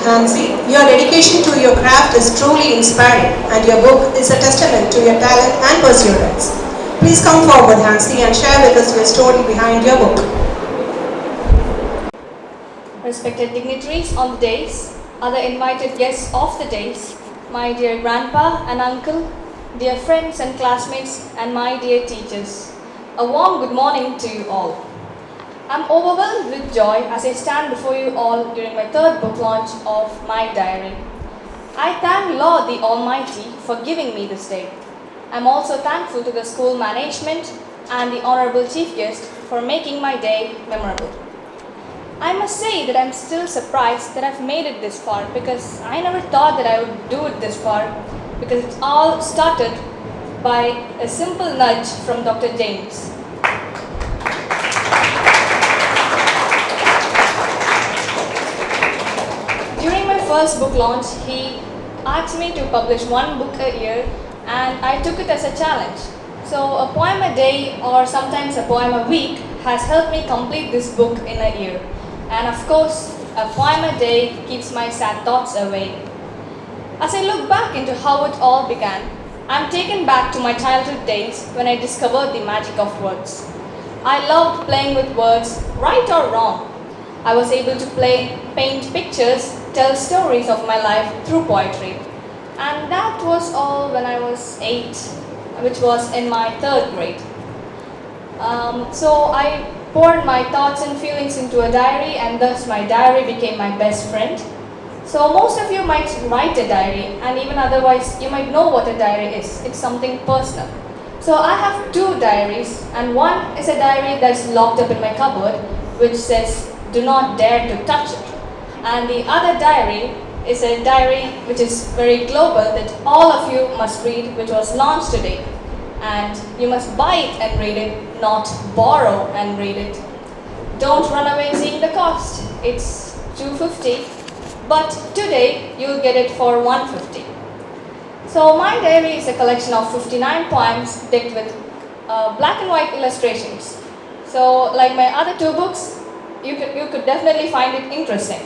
Nancy, your dedication to your craft is truly inspiring, and your book is a testament to your talent and perseverance. Please come forward, Nancy, and share with us your story behind your book. Respected dignitaries on the dais, other invited guests of the dais, my dear grandpa and uncle, dear friends and classmates, and my dear teachers. A warm good morning to you all. I'm overwhelmed with joy as I stand before you all during my third book launch of my diary. I thank Lord the Almighty for giving me this day. I'm also thankful to the school management and the Honorable Chief Guest for making my day memorable. I must say that I'm still surprised that I've made it this far because I never thought that I would do it this far because it all started by a simple nudge from Dr. James. During my first book launch, he asked me to publish one book a year and I took it as a challenge. So a poem a day or sometimes a poem a week has helped me complete this book in a year. And of course, a poem a day keeps my sad thoughts away. As I look back into how it all began, I'm taken back to my childhood days when I discovered the magic of words. I loved playing with words, right or wrong. I was able to paint pictures, tell stories of my life through poetry. And that was all when I was 8, which was in my 3rd grade. So I poured my thoughts and feelings into a diary, and thus my diary became my best friend. So most of you might write a diary, and even otherwise you might know what a diary is. It's something personal. So I have 2 diaries, and one is a diary that's locked up in my cupboard, which says, "Do not dare to touch it." And the other diary is a diary which is very global that all of you must read, which was launched today. And you must buy it and read it, not borrow and read it. Don't run away seeing the cost. It's $2.50, but today you'll get it for $1.50. So my diary is a collection of 59 poems decked with black and white illustrations. So like my other 2 books, you could definitely find it interesting.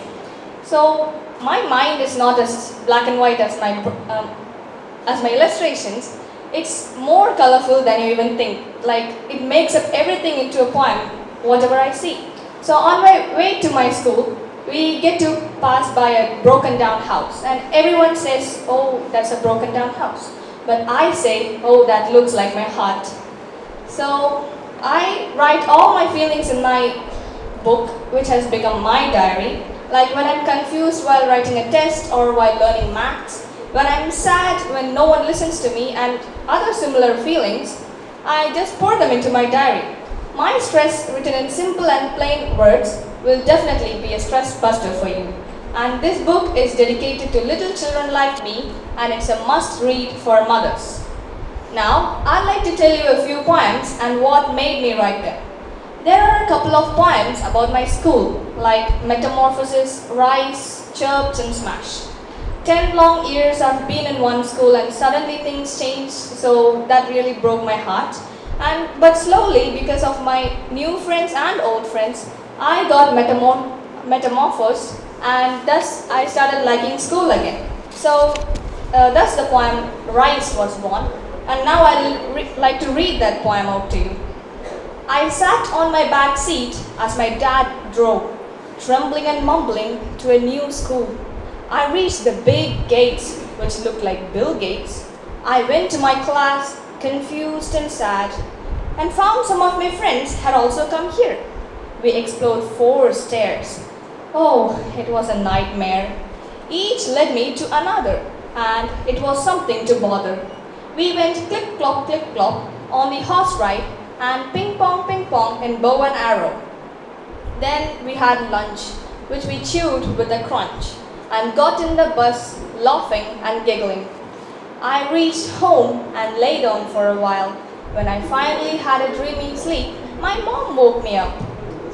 So my mind is not as black and white as my illustrations. It's more colorful than you even think. Like, it makes up everything into a poem, whatever I see. So on my way to my school, we get to pass by a broken down house. And everyone says, "Oh, that's a broken down house." But I say, "Oh, that looks like my heart." So I write all my feelings in my book, which has become my diary. Like when I'm confused while writing a test or while learning maths, when I'm sad when no one listens to me, and other similar feelings, I just pour them into my diary. My stress, written in simple and plain words, will definitely be a stress buster for you. And this book is dedicated to little children like me, and it's a must read for mothers. Now, I'd like to tell you a few poems and what made me write them. There are a couple of poems about my school, like Metamorphosis, Rise, Chirps, and Smash. 10 long years I've been in one school and suddenly things changed, so that really broke my heart. But slowly, because of my new friends and old friends, I got metamorphosed, and thus I started liking school again. So thus the poem Rise was born, and now I'd like to read that poem out to you. I sat on my back seat as my dad drove, trembling and mumbling, to a new school. I reached the big gates, which looked like Bill Gates. I went to my class, confused and sad, and found some of my friends had also come here. We explored 4 stairs. Oh, it was a nightmare. Each led me to another, and it was something to bother. We went clip-clop on the horse ride, and ping-pong in bow and arrow. Then we had lunch, which we chewed with a crunch, and got in the bus, laughing and giggling. I reached home and lay down for a while. When I finally had a dreamy sleep, my mom woke me up.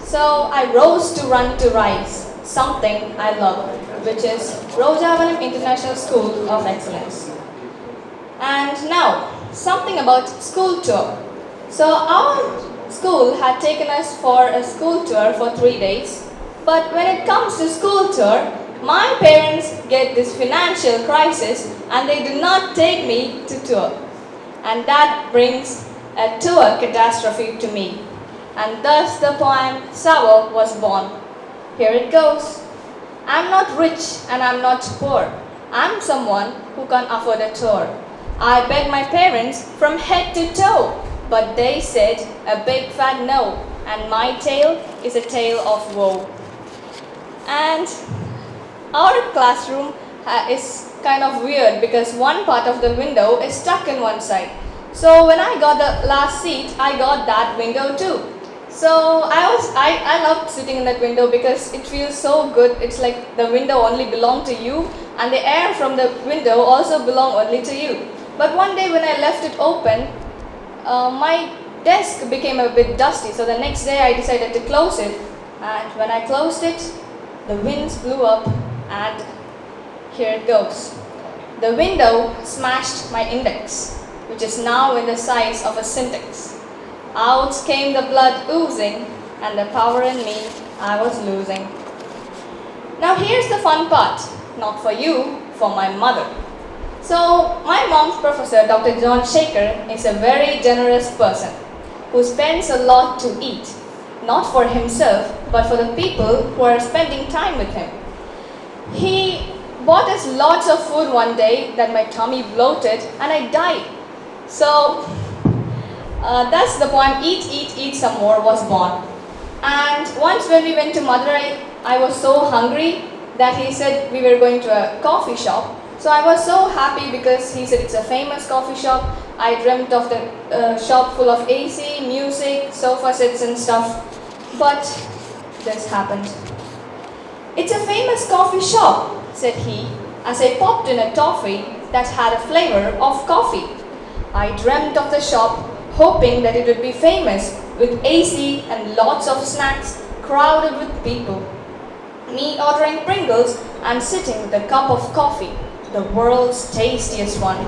So I rose to run to Rise, something I love, which is Rojavalam International School of Excellence. And now, something about school tour. So our school had taken us for a school tour for 3 days, but when it comes to school tour, My parents get this financial crisis and they do not take me to tour. And that brings a tour catastrophe to me. And thus the poem Sour was born. Here it goes. I'm not rich and I'm not poor. I'm someone who can afford a tour. I begged my parents from head to toe, but they said a big fat no, and my tale is a tale of woe. And our classroom is kind of weird because one part of the window is stuck in one side. So when I got the last seat, I got that window too. So I loved sitting in that window because it feels so good. It's like the window only belonged to you and the air from the window also belonged only to you. But one day when I left it open, my desk became a bit dusty. So the next day I decided to close it. And when I closed it, the winds blew up and here it goes. The window smashed my index, which is now in the size of a syntax. Out came the blood oozing, and the power in me I was losing. Now here's the fun part, not for you, for my mother. So my mom's professor, Dr. John Shaker, is a very generous person who spends a lot to eat, not for himself, but for the people who are spending time with him. He bought us lots of food one day that my tummy bloated and I died. So thus the poem Eat, Eat, Eat Some More was born. And once when we went to Madurai, I was so hungry that he said we were going to a coffee shop. So I was so happy because he said it's a famous coffee shop. I dreamt of the shop full of AC, music, sofa sets and stuff. But this happened. It's a famous coffee shop, said he, as I popped in a toffee that had a flavor of coffee. I dreamt of the shop, hoping that it would be famous with AC and lots of snacks crowded with people. Me ordering Pringles and sitting with a cup of coffee, the world's tastiest one.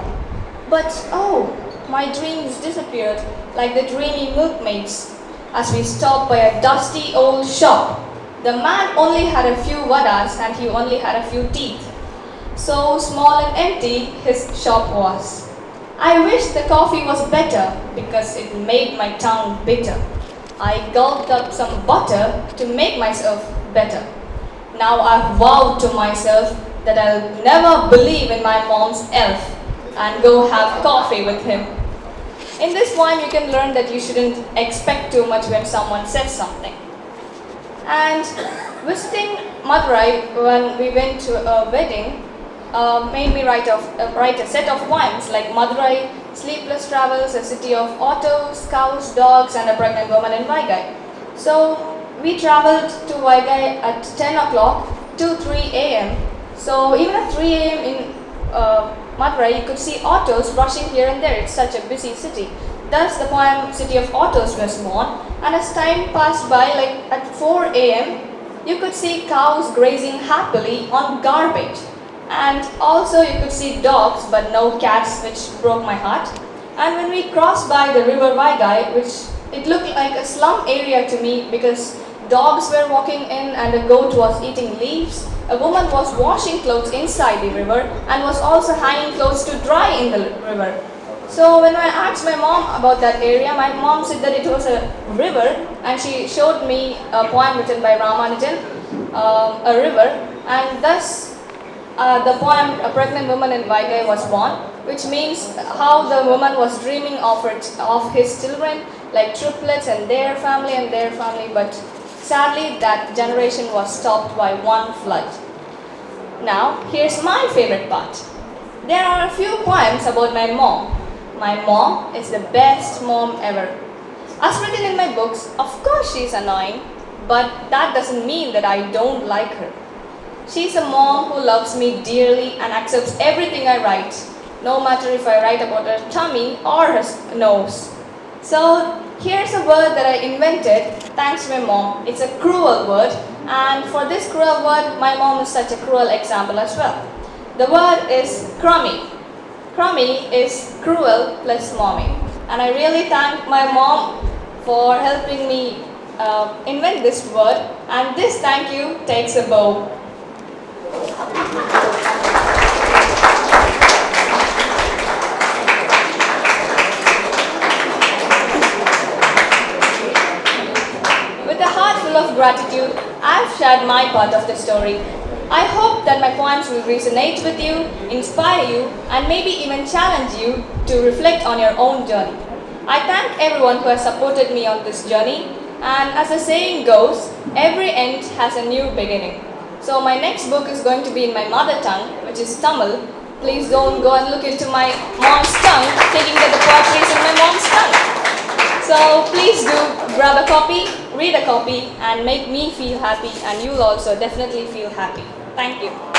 But oh, my dreams disappeared like the dreamy milkmaids as we stopped by a dusty old shop. The man only had a few vadas and he only had a few teeth. So small and empty his shop was. I wish the coffee was better because it made my tongue bitter. I gulped up some butter to make myself better. Now I've vowed to myself that I'll never believe in my mom's elf and go have coffee with him. In this poem you can learn that you shouldn't expect too much when someone says something. And visiting Madurai when we went to a wedding made me write a set of poems like Madurai, Sleepless Travels, a city of autos, cows, dogs and a pregnant woman in Vaigai. So we traveled to Vaigai at 10 o'clock to 3 a.m. So even at 3 a.m. in Madurai you could see autos rushing here and there. It's such a busy city. Thus the poem City of Autos was born, and as time passed by, like at 4 a.m. you could see cows grazing happily on garbage. And also you could see dogs but no cats, which broke my heart. And when we crossed by the river Vaigai, which it looked like a slum area to me because dogs were walking in and a goat was eating leaves. A woman was washing clothes inside the river and was also hanging clothes to dry in the river. So when I asked my mom about that area, my mom said that it was a river and she showed me a poem written by Ramanujan, a river, and thus the poem A Pregnant Woman in Vaigai was born, which means how the woman was dreaming of his children, like triplets and their family, but sadly that generation was stopped by one flood. Now here's my favorite part. There are a few poems about my mom. My mom is the best mom ever. As written in my books, of course she's annoying, but that doesn't mean that I don't like her. She's a mom who loves me dearly and accepts everything I write, no matter if I write about her tummy or her nose. So here's a word that I invented thanks to my mom. It's a cruel word, and for this cruel word, my mom is such a cruel example as well. The word is crummy. Crummy is cruel plus mommy. And I really thank my mom for helping me invent this word, and this thank you takes a bow. full of gratitude, I've shared my part of the story. I hope that my poems will resonate with you, inspire you, and maybe even challenge you to reflect on your own journey. I thank everyone who has supported me on this journey, and as the saying goes, every end has a new beginning. So my next book is going to be in my mother tongue, which is Tamil. Please don't go and look into my mom's tongue, thinking that the poetry is in my mom's tongue. So please do grab a copy, read a copy, and make me feel happy, and you'll also definitely feel happy. Thank you.